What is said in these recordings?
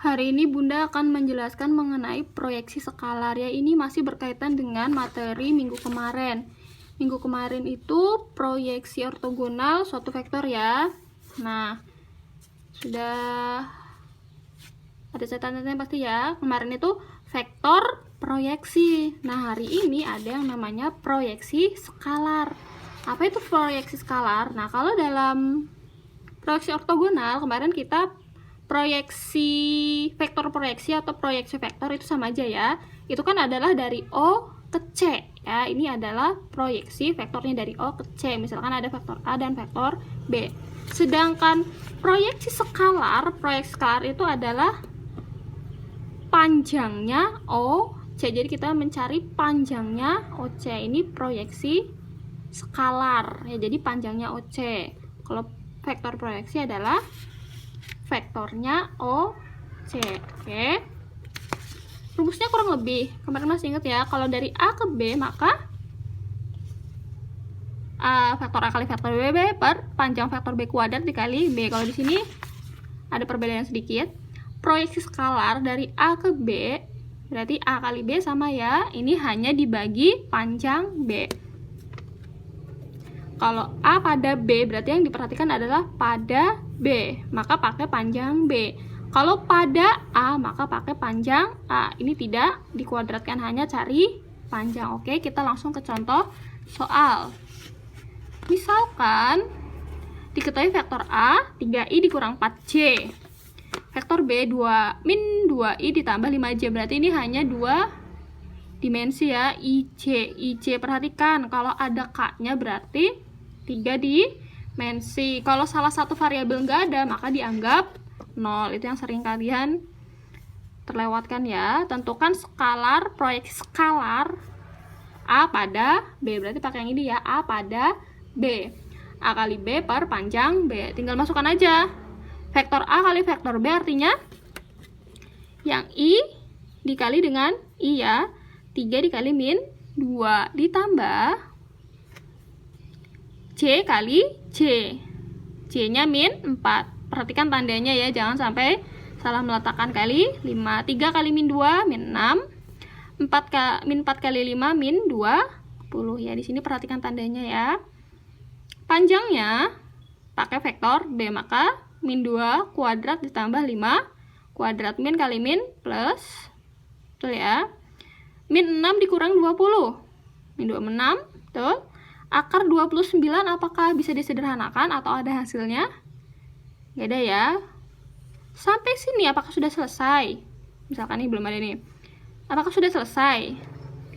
Hari ini Bunda akan menjelaskan mengenai proyeksi skalar ya. Ini masih berkaitan dengan materi minggu kemarin. Minggu kemarin itu proyeksi ortogonal suatu vektor ya. Nah, sudah ada catatannya pasti ya. Kemarin itu vektor proyeksi. Nah, hari ini ada yang namanya proyeksi skalar. Apa itu proyeksi skalar? Nah, kalau dalam proyeksi ortogonal kemarin kita proyeksi vektor proyeksi atau proyeksi vektor itu sama aja ya. Itu kan adalah dari O ke C ya. Ini adalah proyeksi vektornya dari O ke C. Misalkan ada vektor A dan vektor B. Sedangkan proyeksi skalar itu adalah panjangnya OC. Jadi kita mencari panjangnya OC. Ini proyeksi skalar ya. Jadi panjangnya OC. Kalau vektor proyeksi adalah vektornya OC. Oke. Rumusnya kurang lebih kemarin masih ingat ya, kalau dari A ke B maka vektor A kali vektor B per panjang vektor B kuadrat dikali B. Kalau di sini ada perbedaan sedikit. Proyeksi skalar dari A ke B berarti A kali B sama ya. Ini hanya dibagi panjang B. Kalau A pada B berarti yang diperhatikan adalah pada B, maka pakai panjang B. Kalau pada A maka pakai panjang A. Ini tidak dikuadratkan, hanya cari panjang. Oke, kita langsung ke contoh soal. Misalkan diketahui vektor A 3i dikurang 4j. Vektor B 2 2i ditambah 5j. Berarti ini hanya 2 dimensi ya, IJ. Perhatikan kalau ada K-nya berarti 3 dimensi. Kalau salah satu variabel nggak ada maka dianggap 0. Itu yang sering kalian terlewatkan ya. Tentukan skalar, proyeksi skalar A pada B. Berarti pakai yang ini ya, A pada B. A kali B per panjang B. Tinggal masukkan aja. Vektor A kali vektor B artinya yang I dikali dengan I ya. 3 dikali min 2 ditambah C kali C. C-nya min 4. Perhatikan tandanya ya, jangan sampai salah meletakkan kali 5. 3 kali min 2 min 6. Min 4 kali 5 min 20 ya. Di sini perhatikan tandanya ya. Panjangnya pakai vektor B, maka min 2 kuadrat ditambah 5 kuadrat. Min kali min plus. Betul ya. Min 6 dikurang 20. Min 2 6. Betul. Akar 29 apakah bisa disederhanakan atau ada hasilnya? Gak ada ya. Sampai sini apakah sudah selesai? Misalkan ini belum ada nih. Apakah sudah selesai?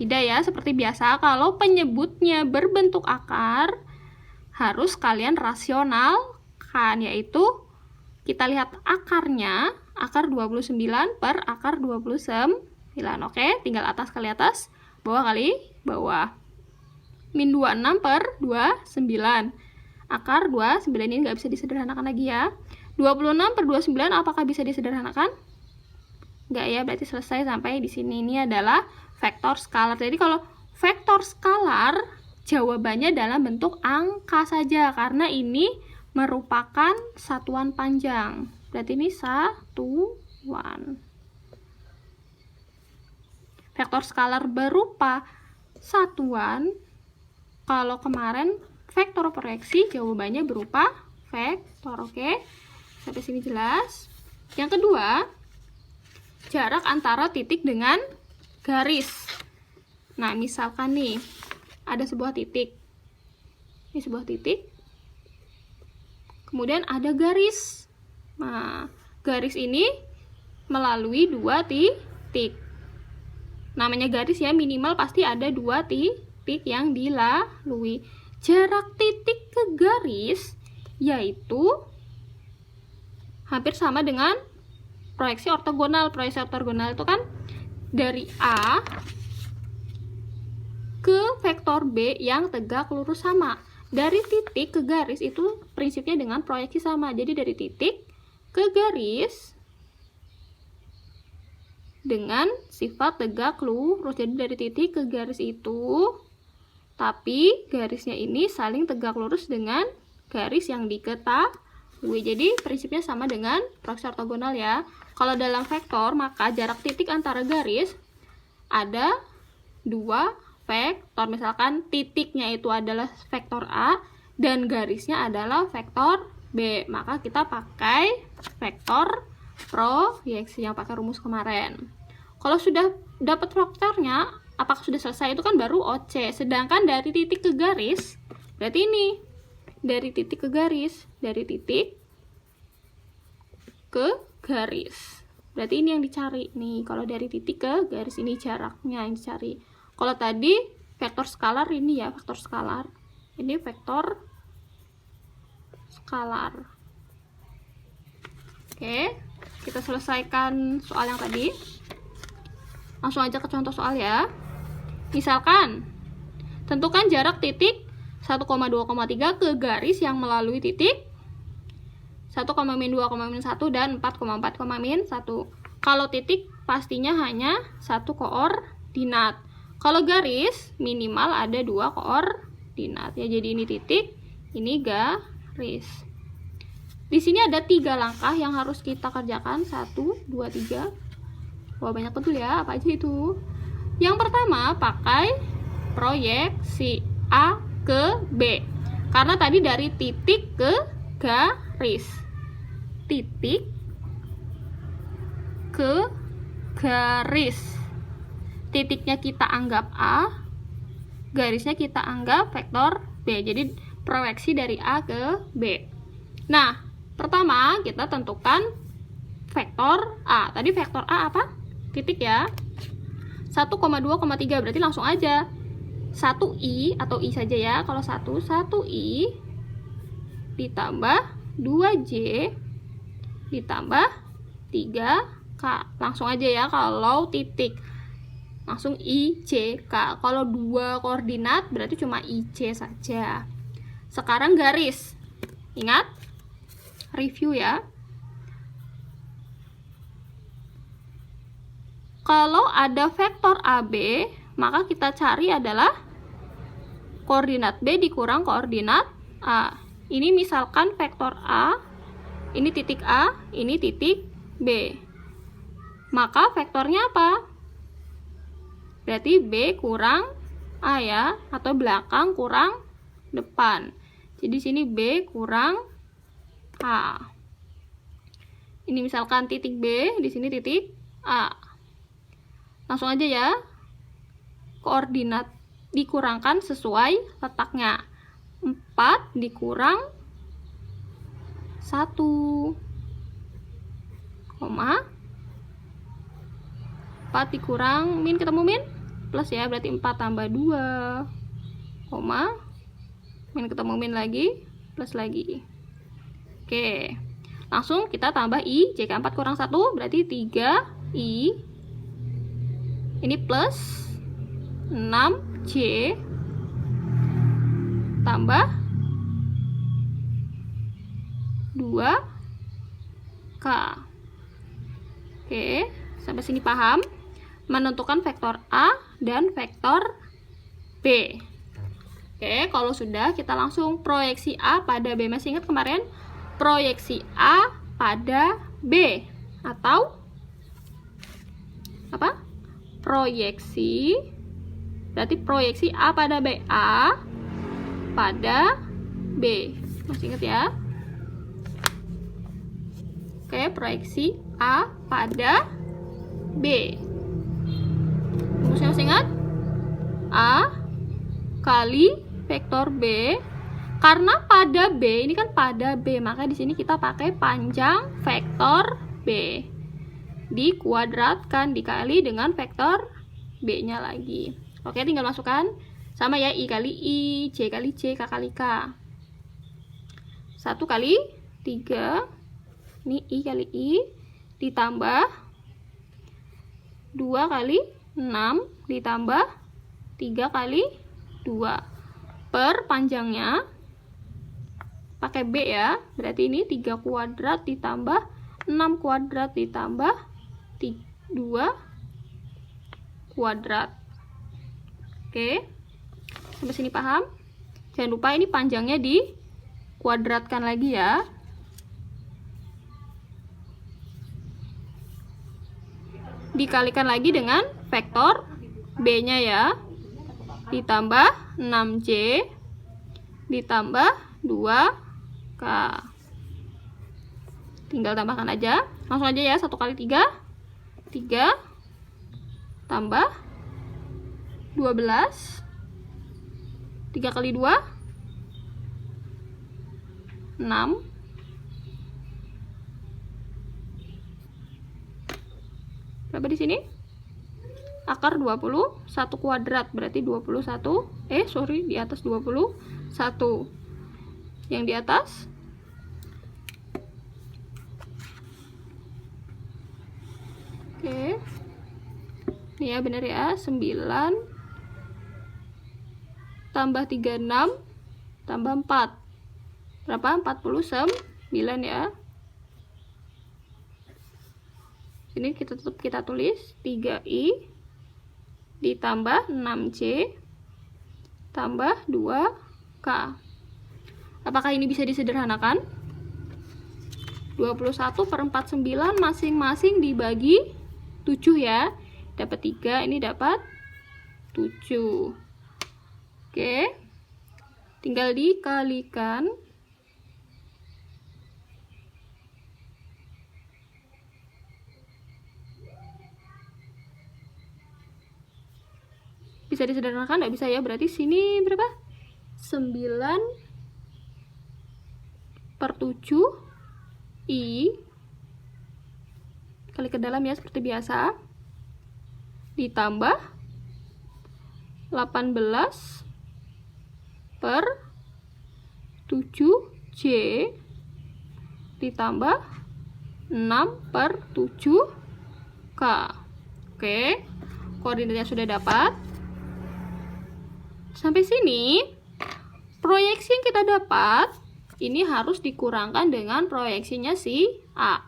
Tidak ya, seperti biasa kalau penyebutnya berbentuk akar harus kalian rasionalkan, yaitu kita lihat akarnya, akar 29 per akar 29. Oke, tinggal atas kali atas, bawah kali bawah. Min 26 per 29. Akar 29 ini nggak bisa disederhanakan lagi ya. 26 per 29 apakah bisa disederhanakan? Nggak ya, berarti selesai sampai di sini. Ini adalah vektor skalar. Jadi kalau vektor skalar jawabannya dalam bentuk angka saja, karena ini merupakan satuan panjang. Berarti ini satuan. Vektor skalar berupa satuan. Kalau kemarin vektor proyeksi jawabannya berupa vektor. Oke, sampai sini jelas. Yang kedua, jarak antara titik dengan garis. Nah, misalkan nih ada sebuah titik. Ini sebuah titik. Kemudian ada garis. Nah, garis ini melalui 2 titik. Namanya garis ya, minimal pasti ada 2 titik yang dilalui. Jarak titik ke garis yaitu hampir sama dengan proyeksi ortogonal. Proyeksi ortogonal itu kan dari A ke vektor B yang tegak lurus sama. Dari titik ke garis itu prinsipnya dengan proyeksi sama. Jadi dari titik ke garis dengan sifat tegak lurus. Jadi dari titik ke garis itu, tapi garisnya ini saling tegak lurus dengan garis yang diketahui. W. Jadi prinsipnya sama dengan proyeksi ortogonal ya. Kalau dalam vektor, maka jarak titik antara garis ada dua vektor. Misalkan titiknya itu adalah vektor A dan garisnya adalah vektor B. Maka kita pakai vektor proyeksi yang pakai rumus kemarin. Kalau sudah dapat vektornya, apakah sudah selesai, itu kan baru OC. Sedangkan dari titik ke garis, berarti ini dari titik ke garis, dari titik ke garis. Berarti ini yang dicari nih. Kalau dari titik ke garis, ini jaraknya yang dicari. Kalau tadi vektor skalar, ini ya vektor skalar. Ini vektor skalar. Oke, kita selesaikan soal yang tadi. Langsung aja ke contoh soal ya. Misalkan, tentukan jarak titik 1,2,3 ke garis yang melalui titik 1,-2,-1 dan 4,4,-1. Kalau titik pastinya hanya satu koordinat. Kalau garis minimal ada dua koordinat ya. Jadi ini titik, ini garis. Di sini ada 3 langkah yang harus kita kerjakan. 1, 2, 3. Wah, banyak betul ya. Apa aja itu? Yang pertama, pakai proyeksi A ke B. Karena tadi dari titik ke garis. Titik ke garis. Titiknya kita anggap A, garisnya kita anggap vektor B. Jadi proyeksi dari A ke B. Nah, pertama kita tentukan vektor A. Tadi vektor A apa? Titik ya. 1,2,3 berarti langsung aja 1i atau i saja ya. Kalau 1i ditambah 2j ditambah 3k. Langsung aja ya kalau titik. Langsung ICK. Kalau 2 koordinat berarti cuma IC saja. Sekarang garis. Ingat? Review ya. Kalau ada vektor AB, maka kita cari adalah koordinat B dikurang koordinat A. Ini misalkan vektor A, ini titik A, ini titik B. Maka vektornya apa? Berarti B kurang A ya, atau belakang kurang depan. Jadi sini B kurang A. Ini misalkan titik B, di sini titik A. Langsung aja ya. Koordinat dikurangkan sesuai letaknya. 4 dikurang 1, 4 dikurang min, ketemu min? Plus ya, berarti 4 tambah 2, min ketemu min lagi, plus lagi. Oke, langsung kita tambah I, jika 4 kurang 1 berarti 3I. Ini plus 6J tambah 2K. Oke, sampai sini paham? Menentukan vektor A dan vektor B. Oke, kalau sudah kita langsung proyeksi A pada B. Masih ingat kemarin? Proyeksi A pada B. Atau apa? Proyeksi, berarti proyeksi A pada B. A pada B. Masih ingat ya? Oke, proyeksi A pada B. Rumusnya masih ingat? A kali vektor B. Karena pada B, ini kan pada B, maka di sini kita pakai panjang vektor B. Dikuadratkan dikali dengan vektor B-nya lagi. Oke, tinggal masukkan. Sama ya, I kali I, J kali J, K kali K. 1 kali 3. Ini I kali I. Ditambah 2 kali 6. Ditambah 3 kali 2. Per panjangnya pakai B ya. Berarti ini 3 kuadrat ditambah 6 kuadrat ditambah 2 kuadrat. Oke, sampai sini paham? Jangan lupa ini panjangnya dikuadratkan lagi ya. dikalikan lagi dengan vektor B-nya ya. Ditambah 6C ditambah 2K. Tinggal tambahkan aja. Langsung aja ya, 1 kali 3. 3 tambah 12. 3 kali 2 6. Berapa di sini? Akar 21 kuadrat berarti 21. Di atas 21. Yang di atas oke. Ini ya, benar ya. 9 tambah 36 tambah 4. Berapa? 49 ya. Sini kita tulis 3I ditambah 6C tambah 2K. Apakah ini bisa disederhanakan? 21/49 masing-masing dibagi 7 ya. Dapat 3, ini dapat 7. Oke. Tinggal dikalikan. Bisa disederhanakan? Nggak bisa ya, berarti sini berapa? 9/7 I kali ke dalam ya, seperti biasa, ditambah 18/7C ditambah 6/7K. Oke, koordinatnya sudah dapat. Sampai sini, proyeksi yang kita dapat ini harus dikurangkan dengan proyeksinya si A.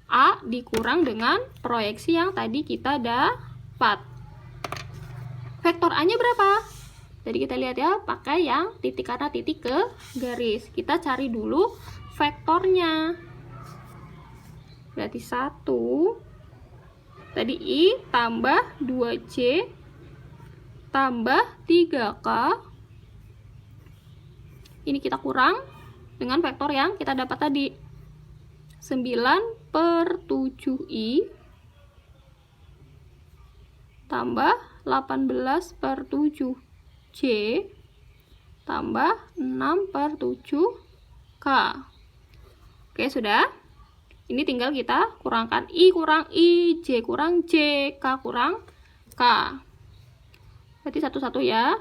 A dikurang dengan proyeksi yang tadi kita dapat. Vektor A-nya berapa? Jadi kita lihat ya, pakai yang titik karena titik ke garis. Kita cari dulu vektornya. Berarti 1. Tadi I tambah 2C tambah 3K. Ini kita kurang dengan vektor yang kita dapat tadi. 9/7I tambah 18/7C tambah 6/7K. Oke, sudah. Ini tinggal kita kurangkan. I kurang I, J kurang J, K kurang K. Berarti 1 ya.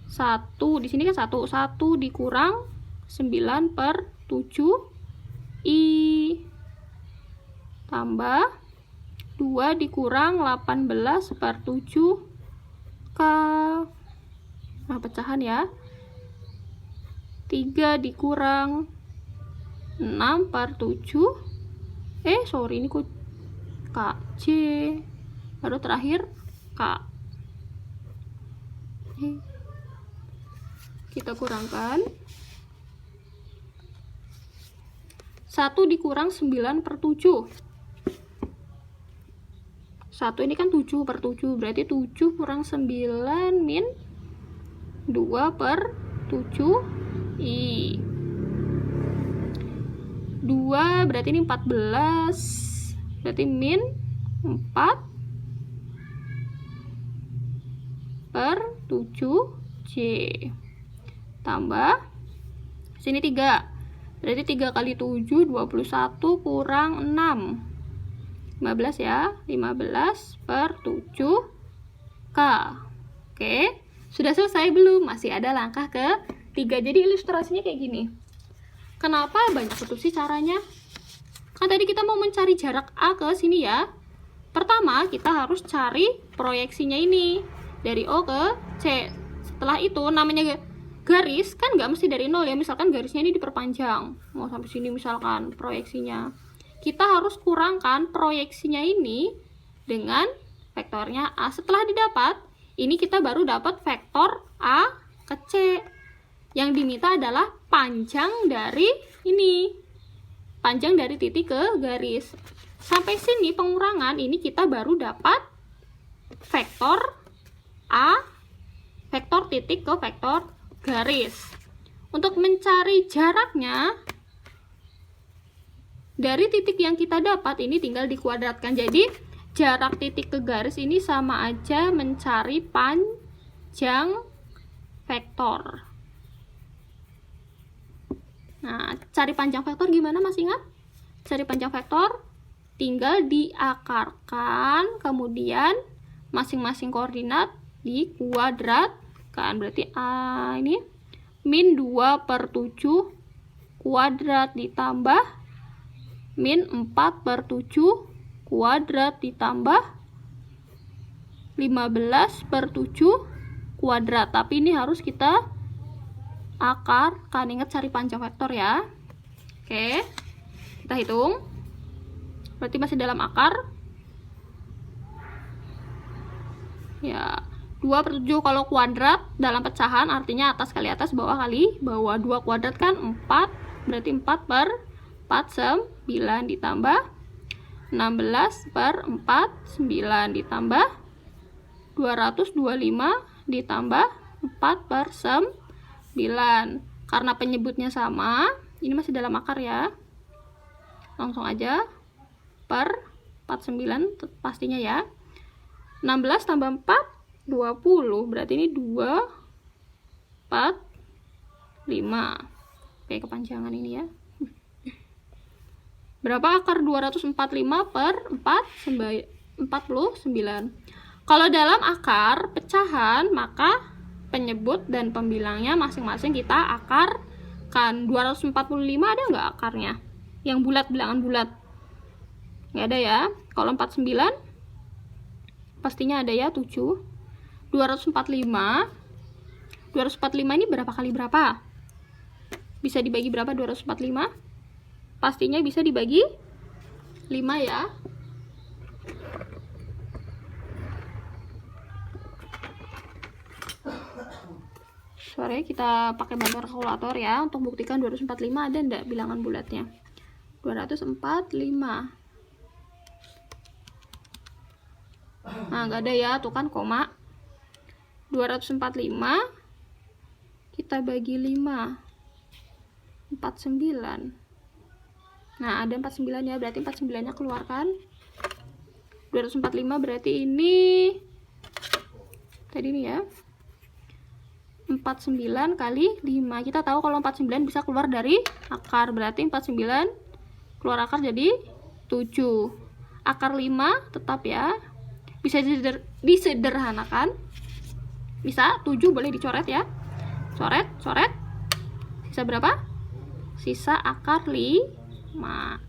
1 di sini kan 1 dikurang 9/7I tambah 2 dikurang 18/7K. Nah, pecahan ya. 3 dikurang 6/7. Ini kok KJ. Baru terakhir K. Kita kurangkan. 1 dikurang 9/7. 1 ini kan 7/7, berarti 7 kurang 9 min 2/7I. 2 berarti ini 14, berarti min 4/7C tambah sini 3, berarti 3 kali 7 21 kurang 6, 15 ya, 15/7K. Oke, sudah selesai belum? Masih ada langkah ke-3. Jadi ilustrasinya kayak gini. Kenapa banyak betul sih caranya? Kan tadi kita mau mencari jarak A ke sini ya. Pertama, kita harus cari proyeksinya ini dari O ke C. Setelah itu, namanya garis kan nggak mesti dari 0 ya. Misalkan garisnya ini diperpanjang, mau sampai sini misalkan proyeksinya. Kita harus kurangkan proyeksinya ini dengan vektornya A. Setelah didapat, ini kita baru dapat vektor A ke C. Yang diminta adalah panjang dari ini, panjang dari titik ke garis. sampai sini pengurangan ini kita baru dapat vektor A, vektor titik ke vektor garis. Untuk mencari jaraknya dari titik yang kita dapat ini tinggal dikuadratkan. Jadi jarak titik ke garis ini sama aja mencari panjang vektor. Nah, cari panjang vektor gimana, masih ingat? Cari panjang vektor tinggal diakarkan, kemudian masing-masing koordinat dikuadratkan. Berarti A ini min 2/7 kuadrat ditambah min 4/7 kuadrat ditambah 15/7 kuadrat. Tapi ini harus kita akarkan. Ingat cari panjang vektor ya. Oke, kita hitung. Berarti masih dalam akar. Ya, 2/7 kalau kuadrat dalam pecahan artinya atas kali atas, bawah kali bawah. 2 kuadrat kan 4, berarti 4/4 9 ditambah 16/4 9 ditambah 225 ditambah 4/9. Karena penyebutnya sama, ini masih dalam akar ya. Langsung aja per 49 pastinya ya. 16 tambah 4 20, berarti ini 2 4 5. Oke, kepanjangan ini ya. Berapa akar 245/4 49? Kalau dalam akar pecahan, maka penyebut dan pembilangnya masing-masing kita akarkan. 245 ada nggak akarnya? Yang bulat, bilangan bulat. Nggak ada ya. Kalau 49 pastinya ada ya, 7. 245 ini berapa kali berapa? Bisa dibagi berapa 245? Pastinya bisa dibagi 5 ya. Sorry, kita pakai bantuan kalkulator ya untuk buktikan 245 ada enggak bilangan bulatnya. 245. Nah, nggak ada ya, tuh kan koma. 245 kita bagi 5. 49. Nah, ada 49 ya, berarti 49-nya keluarkan. 245 berarti ini tadi nih ya. 49 kali 5. Kita tahu kalau 49 bisa keluar dari akar, berarti 49 keluar akar jadi 7. Akar 5 tetap ya. Bisa disederhanakan. Bisa 7 boleh dicoret ya. Coret. Sisa berapa? Sisa akar 5.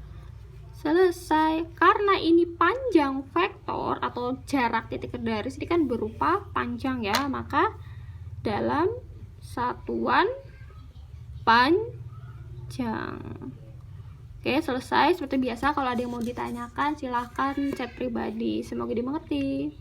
Selesai. Karena ini panjang vektor atau jarak titik ke garis ini kan berupa panjang ya, maka dalam satuan panjang. Oke, selesai. Seperti biasa, kalau ada yang mau ditanyakan silahkan chat pribadi. Semoga dimengerti.